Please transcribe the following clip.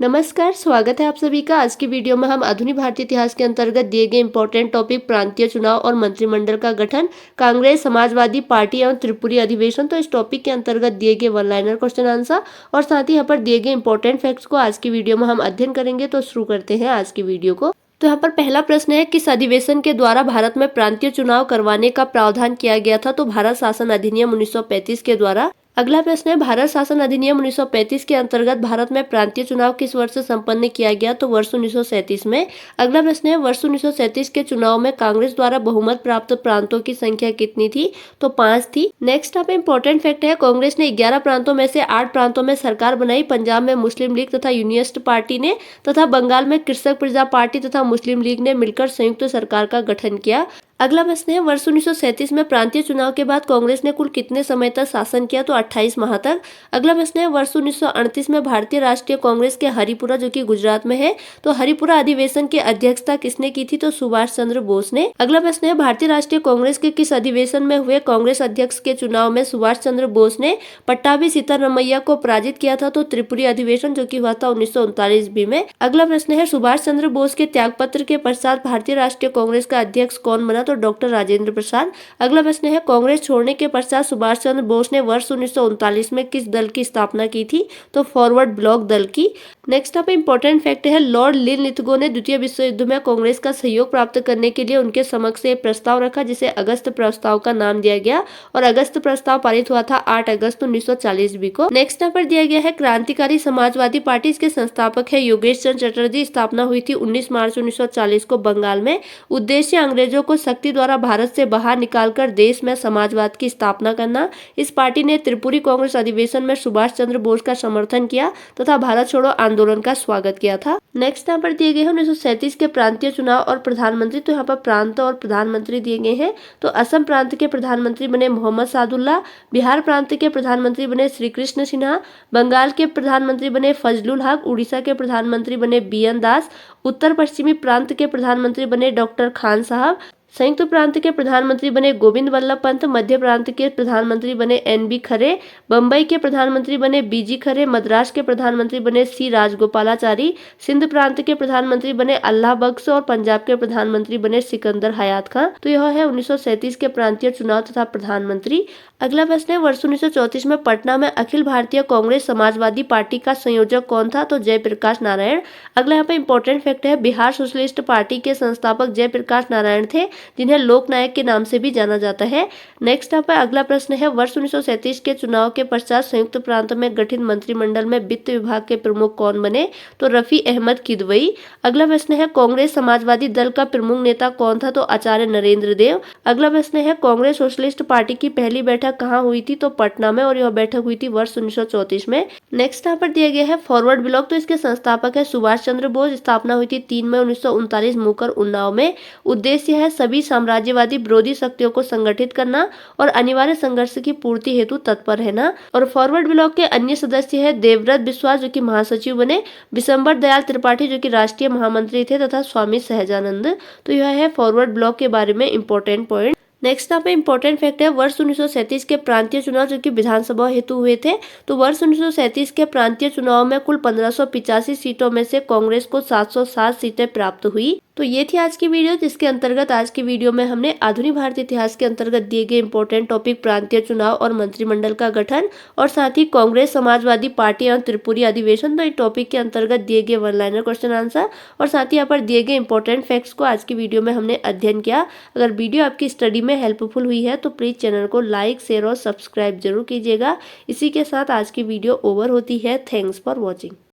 नमस्कार, स्वागत है आप सभी का। आज की वीडियो में हम आधुनिक भारतीय इतिहास के अंतर्गत दिए गए इंपॉर्टेंट टॉपिक प्रांतीय चुनाव और मंत्रिमंडल का गठन, कांग्रेस, समाजवादी पार्टी एवं त्रिपुरी अधिवेशन, तो इस टॉपिक के अंतर्गत दिए गए वन लाइनर क्वेश्चन आंसर और साथ ही यहाँ पर दिए गए इंपॉर्टेंट फैक्ट्स को आज की वीडियो में हम अध्ययन करेंगे। तो शुरू करते हैं आज की वीडियो को। तो यहाँ पर पहला प्रश्न है, किस अधिवेशन के द्वारा भारत में प्रांतीय चुनाव करवाने का प्रावधान किया गया था? तो भारत शासन अधिनियम 1935 के द्वारा। अगला प्रश्न है, भारत शासन अधिनियम 1935 के अंतर्गत भारत में प्रांतीय चुनाव किस वर्ष संपन्न किया गया? तो वर्ष 1937 में। अगला प्रश्न है, वर्ष 1937 के चुनाव में कांग्रेस द्वारा बहुमत प्राप्त प्रांतों की संख्या कितनी थी? तो 5 थी। नेक्स्ट आप इंपॉर्टेंट फैक्ट है, कांग्रेस ने 11 प्रांतों में से 8 प्रांतों में सरकार बनाई। पंजाब में मुस्लिम लीग तथा यूनियनिस्ट पार्टी ने तथा बंगाल में कृषक प्रजा पार्टी तथा मुस्लिम लीग ने मिलकर संयुक्त सरकार का गठन किया। अगला प्रश्न है, वर्ष 1937 में प्रांतीय चुनाव के बाद कांग्रेस ने कुल कितने समय तक शासन किया? तो 28 माह तक। अगला प्रश्न है, वर्ष 1938 में भारतीय राष्ट्रीय कांग्रेस के हरिपुरा, जो कि गुजरात में है, तो हरिपुरा अधिवेशन की अध्यक्षता किसने की थी? तो सुभाष चंद्र बोस ने। अगला प्रश्न है, भारतीय राष्ट्रीय कांग्रेस के किस अधिवेशन में हुए कांग्रेस अध्यक्ष के चुनाव में सुभाष चंद्र बोस ने पट्टाभी सीतारमैया को पराजित किया था? तो त्रिपुरी अधिवेशन, जो कि हुआ था 1939 ईस्वी में। अगला प्रश्न है, सुभाष चंद्र बोस के त्यागपत्र के पश्चात भारतीय राष्ट्रीय कांग्रेस का अध्यक्ष कौन बना? तो डॉक्टर राजेंद्र प्रसाद। अगला प्रश्न है, कांग्रेस छोड़ने के पश्चात सुभाष चंद्र बोस ने वर्ष 1939 में किस दल की स्थापना की थी? तो फॉरवर्ड ब्लॉक दल की। नेक्स्ट आप इंपॉर्टेंट फैक्ट है, लॉर्ड लिनलिथगो ने द्वितीय विश्व युद्ध में कांग्रेस का सहयोग प्राप्त करने के लिए उनके समक्ष एक प्रस्ताव रखा, जिसे अगस्त प्रस्ताव का नाम दिया गया और अगस्त प्रस्ताव पारित हुआ था 8 अगस्त 1940 ईस्वी को। नेक्स्ट यहाँ पर दिया गया है, क्रांतिकारी समाजवादी पार्टी, इसके संस्थापक है योगेश चंद्र चटर्जी। स्थापना हुई थी 19 मार्च 1940 को बंगाल में। उद्देश्य अंग्रेजों को शक्ति द्वारा भारत से बाहर निकालकर देश में समाजवाद की स्थापना करना। इस पार्टी ने त्रिपुरी कांग्रेस अधिवेशन में सुभाष चंद्र बोस का समर्थन किया तथा भारत छोड़ो आंदोलन का स्वागत किया था। नेक्स्ट यहाँ पर दिए गए हैं 1937 के प्रांतीय चुनाव और प्रधानमंत्री। तो यहाँ पर प्रांत और प्रधानमंत्री दिए गए हैं। तो असम प्रांत के प्रधानमंत्री बने मोहम्मद सादुल्ला, बिहार प्रांत के प्रधानमंत्री बने श्री कृष्ण सिन्हा, बंगाल के प्रधानमंत्री बने फजलुल हक, उड़ीसा के प्रधानमंत्री बने बीएन दास, उत्तर पश्चिमी प्रांत के प्रधानमंत्री बने डॉक्टर खान साहब, संयुक्त प्रांत के प्रधानमंत्री बने गोविंद वल्लभ पंत, मध्य प्रांत के प्रधानमंत्री बने एनबी खरे, बम्बई के प्रधानमंत्री बने बीजी खरे, मद्रास के प्रधानमंत्री बने सी राजगोपालाचारी, सिंध प्रांत के प्रधानमंत्री बने अल्लाह बख्श और पंजाब के प्रधानमंत्री बने सिकंदर हयात खां। तो यह है 1937 के प्रांतीय चुनाव तथा प्रधानमंत्री। अगला प्रश्न है, वर्ष 1934 में पटना में अखिल भारतीय कांग्रेस समाजवादी पार्टी का संयोजक कौन था? तो जयप्रकाश नारायण। अगला यहाँ पे इंपॉर्टेंट फैक्ट है, बिहार सोशलिस्ट पार्टी के संस्थापक जयप्रकाश नारायण थे, जिन्हें लोकनायक के नाम से भी जाना जाता है। नेक्स्ट यहाँ पर अगला प्रश्न है, वर्ष 1937 के चुनाव के पश्चात संयुक्त प्रांत में गठित मंत्रिमंडल में वित्त विभाग के प्रमुख कौन बने? तो रफी अहमद किदवई। अगला प्रश्न है, कांग्रेस समाजवादी दल का प्रमुख नेता कौन था? तो आचार्य नरेंद्र देव। अगला प्रश्न है, कांग्रेस सोशलिस्ट पार्टी की पहली बैठक कहाँ हुई थी? तो पटना में, और यह बैठक हुई थी वर्ष 1934 में। नेक्स्ट यहाँ पर दिया गया है फॉरवर्ड ब्लॉक। तो इसके संस्थापक है सुभाष चंद्र बोस। स्थापना हुई थी 3 मई 1939 मुकर उन्नाव में। उद्देश्य है सभी साम्राज्यवादी विरोधी शक्तियों को संगठित करना और अनिवार्य संघर्ष की पूर्ति हेतु तत्पर रहना। और फॉरवर्ड ब्लॉक के अन्य सदस्य है देवव्रत बिस्वास, जो कि महासचिव बने, विशंबर दयाल त्रिपाठी, जो कि राष्ट्रीय महामंत्री थे, तथा स्वामी सहजानंद। तो यह है फॉरवर्ड ब्लॉक के बारे में इंपॉर्टेंट पॉइंट। नेक्स्ट यहाँ पे इंपॉर्टेंट फैक्ट है, वर्ष 1937 के प्रांतीय चुनाव, जो कि विधानसभा हेतु हुए थे, तो वर्ष 1937 के प्रांतीय चुनाव में कुल 1585 सीटों में से कांग्रेस को 707 सीटें प्राप्त हुई। तो ये थी आज की वीडियो, जिसके अंतर्गत आज की वीडियो में हमने आधुनिक भारतीय इतिहास के अंतर्गत दिए गए इंपॉर्टेंट टॉपिक प्रांतीय चुनाव और मंत्रिमंडल का गठन और साथ ही कांग्रेस, समाजवादी पार्टी और त्रिपुरी अधिवेशन, तो इस टॉपिक के अंतर्गत दिए गए वन लाइनर क्वेश्चन आंसर और साथ ही यहाँ पर दिए गए इंपॉर्टेंट फैक्ट्स को आज की वीडियो में हमने अध्ययन किया। अगर वीडियो आपकी स्टडी में हेल्पफुल हुई है तो प्लीज चैनल को लाइक, शेयर और सब्सक्राइब जरूर कीजिएगा। इसी के साथ आज की वीडियो ओवर होती है। Thanks for watching.